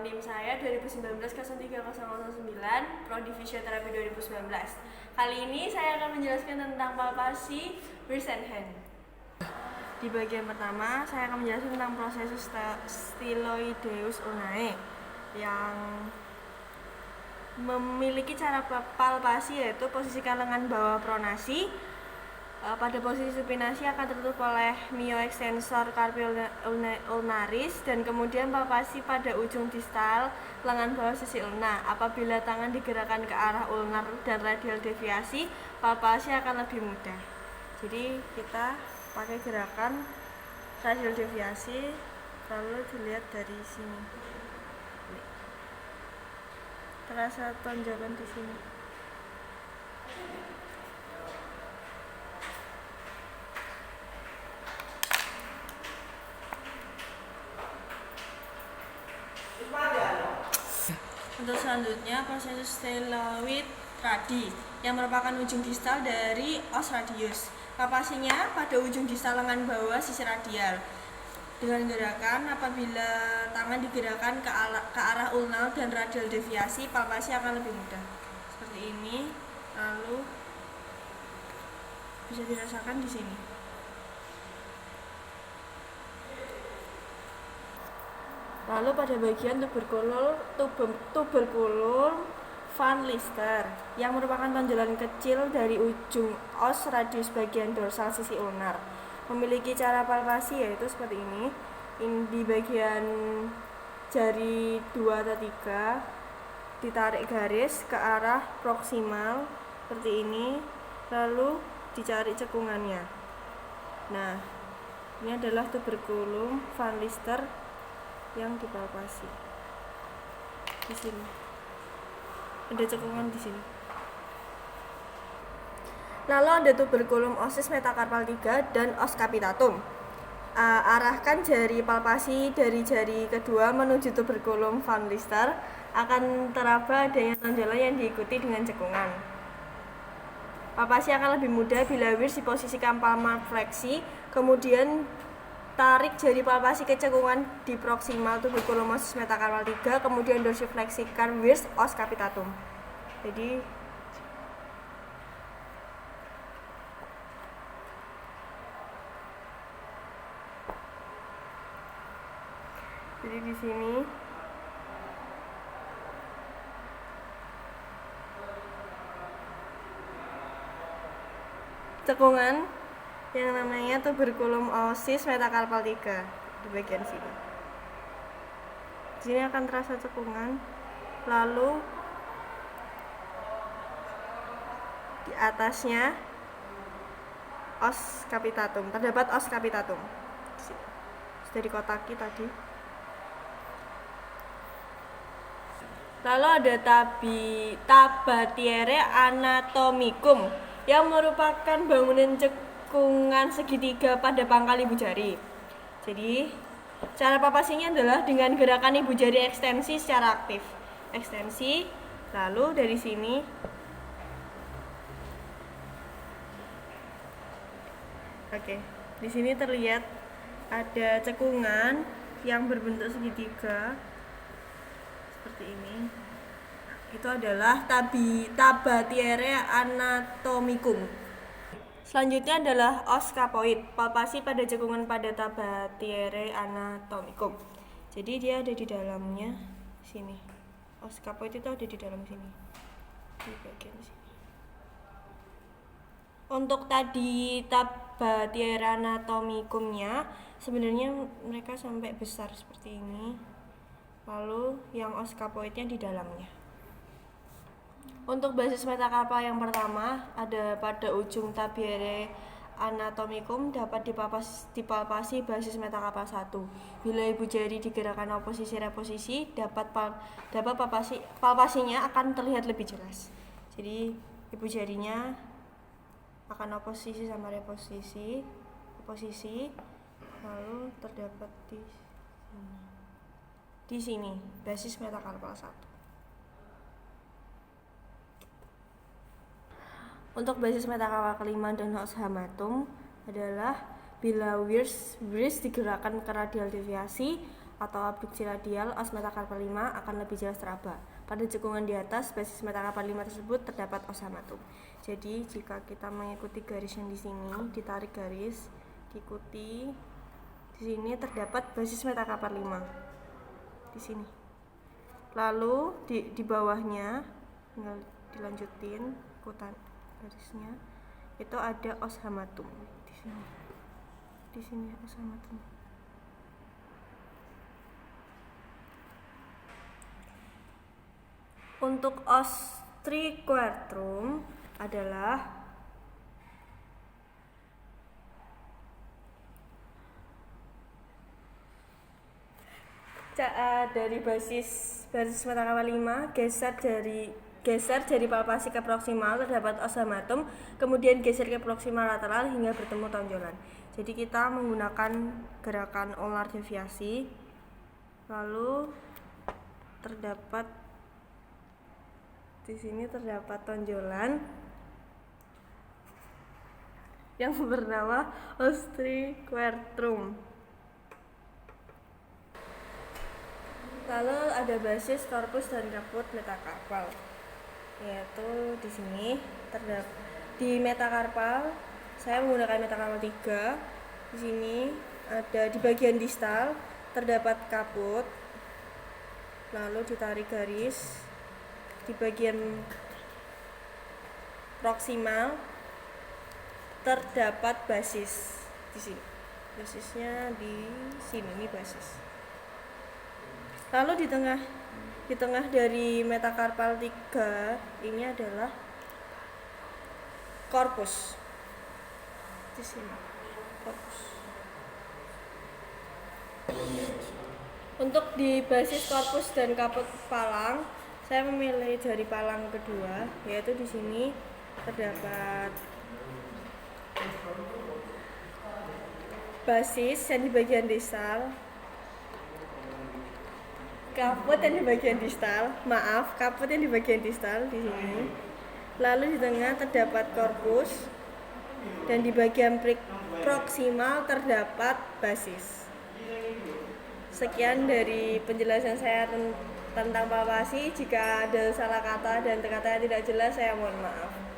NIM saya 2019-03-009, Prodi Fisioterapi 2019. Kali ini saya akan menjelaskan tentang palpasi wrist and hand. Di bagian pertama, saya akan menjelaskan tentang proses styloideus ulnae yang memiliki cara palpasi, yaitu posisikan lengan bawah pronasi. Pada posisi supinasi akan tertutup oleh myoextensor carpi ulnaris, dan kemudian palpasi pada ujung distal lengan bawah sisi ulna. Apabila tangan digerakkan ke arah ulnar dan radial deviasi, palpasi akan lebih mudah. Jadi kita pakai gerakan radial deviasi, lalu dilihat dari sini. Terasa tonjolan di sini. Untuk selanjutnya, proses styloid radi yang merupakan ujung distal dari os radius. Palpasinya pada ujung distal lengan bawah sisi radial. Dengan gerakan, apabila tangan digerakkan ke arah ulnar dan radial deviasi, palpasi akan lebih mudah. Seperti ini, lalu bisa dirasakan di sini. Lalu pada bagian tuberkulum Van Lister yang merupakan tonjolan kecil dari ujung os radius bagian dorsal sisi ulnar, memiliki cara palpasi yaitu seperti ini. Di bagian jari 2 atau 3 ditarik garis ke arah proksimal seperti ini, lalu dicari cekungannya. Nah, ini adalah tuberkulum Van Lister yang dipalpasi. Di sini ada cekungan di sini. Lalu ada tuberkulum osis metakarpal 3 dan os capitatum. Arahkan jari palpasi dari jari kedua menuju tuberkulum Van Lister, akan teraba adanya tonjolan yang diikuti dengan cekungan. Palpasi akan lebih mudah bila wrist diposisikan palmar fleksi, kemudian tarik jari palpasi ke cekungan di proksimal tuberkulum osis metakarpal 3, kemudian dorsifleksikan wrist os capitatum. Jadi di sini cekungan yang namanya tuberkulum osis metakarpal 3 di bagian sini. Di sini akan terasa cekungan, lalu di atasnya os capitatum, terdapat os capitatum. Sudah dikotaki tadi. Lalu ada tabatiere anatomicum yang merupakan bangunan cekungan segitiga pada pangkal ibu jari. Jadi, cara palpasinya adalah dengan gerakan ibu jari ekstensi secara aktif. Ekstensi, lalu dari sini di sini terlihat ada cekungan yang berbentuk segitiga seperti ini. Itu adalah tabatiere anatomicum. Selanjutnya adalah os scapoid, palpasi pada cekungan pada tabatiere anatomicum. Jadi dia ada di dalamnya sini. Os scapoid itu ada di dalam sini, di bagian sini. Untuk tadi tabatiere anatomicumnya sebenarnya mereka sampai besar seperti ini. Lalu yang os scapoidnya di dalamnya. Untuk basis metakarpal yang pertama ada pada ujung tabatiere anatomicum, dapat dipalpasi basis metakarpal 1. Bila ibu jari digerakkan oposisi reposisi, palpasinya akan terlihat lebih jelas. Jadi ibu jarinya akan oposisi sama reposisi, lalu terdapat di sini basis metakarpal 1. Untuk basis metakarpal kelima dan os hamatum adalah bila wrist digerakkan ke radial deviasi, atau abduksi radial os metakarpal 5 akan lebih jelas teraba. Pada cekungan di atas, basis metakarpal 5 tersebut terdapat os hamatum. Jadi, jika kita mengikuti garis yang di sini, ditarik garis, diikuti, di sini terdapat basis metakarpal 5. Di sini. Lalu di bawahnya tinggal dilanjutin ikutan garisnya. Itu ada os hamatum di sini. Di sini os hamatum. Untuk os triquartrum adalah dari basis metakarpal 5 geser dari palpasi ke proksimal terdapat os hamatum, kemudian geser ke proksimal lateral hingga bertemu tonjolan. Jadi kita menggunakan gerakan ulnar deviasi, lalu terdapat di sini terdapat tonjolan yang bernama os triquartrum. Lalu ada basis, korpus, dan kaput metakarpal, yaitu di sini terdapat di metakarpal. Saya menggunakan metakarpal 3. Di sini ada di bagian distal terdapat kaput, lalu ditarik garis. Di bagian proksimal terdapat basis di sini. Basisnya di sini, ini basis. Lalu di tengah dari metakarpal 3 ini adalah korpus. Di sini korpus. Untuk di basis korpus dan kaput palang, saya memilih dari palang kedua, yaitu di sini terdapat basis yang di bagian distal, kaput yang di bagian distal, kaput yang di bagian distal di sini. Lalu di tengah terdapat korpus dan di bagian proksimal terdapat basis. Sekian dari penjelasan saya tentang palpasi. Jika ada salah kata dan kata yang tidak jelas, saya mohon maaf.